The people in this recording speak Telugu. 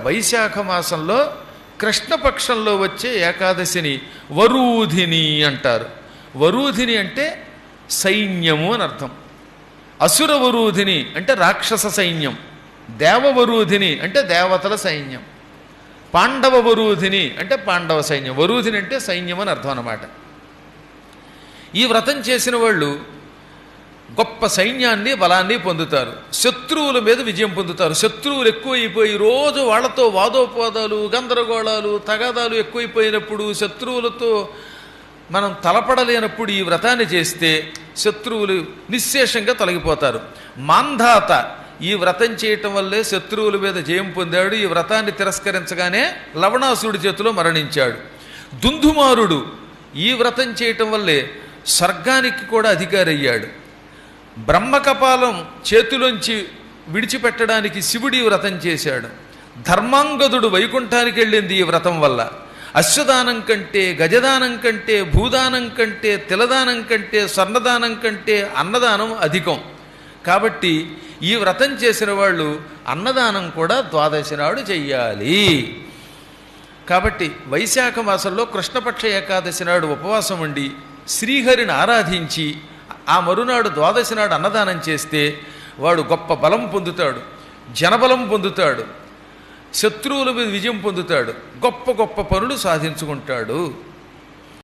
వైశాఖ మాసంలో కృష్ణపక్షంలో వచ్చే ఏకాదశిని వరూధిని అంటారు. వరూధిని అంటే సైన్యము అని అర్థం. అసుర వరూధిని అంటే రాక్షస సైన్యం. దేవవరూధిని అంటే దేవతల సైన్యం. పాండవ వరూధిని అంటే పాండవ సైన్యం. వరూధిని అంటే సైన్యం అని అర్థం అన్నమాట. ఈ వ్రతం చేసిన వాళ్ళు గొప్ప సైన్యాన్ని బలాన్ని పొందుతారు. శత్రువుల మీద విజయం పొందుతారు. శత్రువులు ఎక్కువైపోయి రోజు వాళ్లతో వాదోపాదాలు, గందరగోళాలు, తగాదాలు ఎక్కువైపోయినప్పుడు, శత్రువులతో మనం తలపడలేనప్పుడు ఈ వ్రతాన్ని చేస్తే శత్రువులు నిశ్శేషంగా తొలగిపోతారు. మాంధాత ఈ వ్రతం చేయటం వల్లే శత్రువుల మీద జయం పొందాడు. ఈ వ్రతాన్ని తిరస్కరించగానే లవణాసుడి చేతిలో మరణించాడు. దుందుమారుడు ఈ వ్రతం చేయటం వల్లే స్వర్గానికి కూడా అధికారి అయ్యాడు. బ్రహ్మకపాలం చేతిలోంచి విడిచిపెట్టడానికి శివుడి వ్రతం చేశాడు. ధర్మాంగదుడు వైకుంఠానికి వెళ్ళింది ఈ వ్రతం వల్ల. అశ్వదానం కంటే, గజదానం కంటే, భూదానం కంటే, తిలదానం కంటే, స్వర్ణదానం కంటే అన్నదానం అధికం. కాబట్టి ఈ వ్రతం చేసిన వాళ్ళు అన్నదానం కూడా ద్వాదశి నాడు చెయ్యాలి. కాబట్టి వైశాఖ మాసంలో కృష్ణపక్ష ఏకాదశి నాడు ఉపవాసం ఉండి శ్రీహరిని ఆరాధించి ఆ మరునాడు ద్వాదశి నాడు అన్నదానం చేస్తే వాడు గొప్ప బలం పొందుతాడు, జనబలం పొందుతాడు, శత్రువుల మీద విజయం పొందుతాడు, గొప్ప గొప్ప పనులు సాధించుకుంటాడు.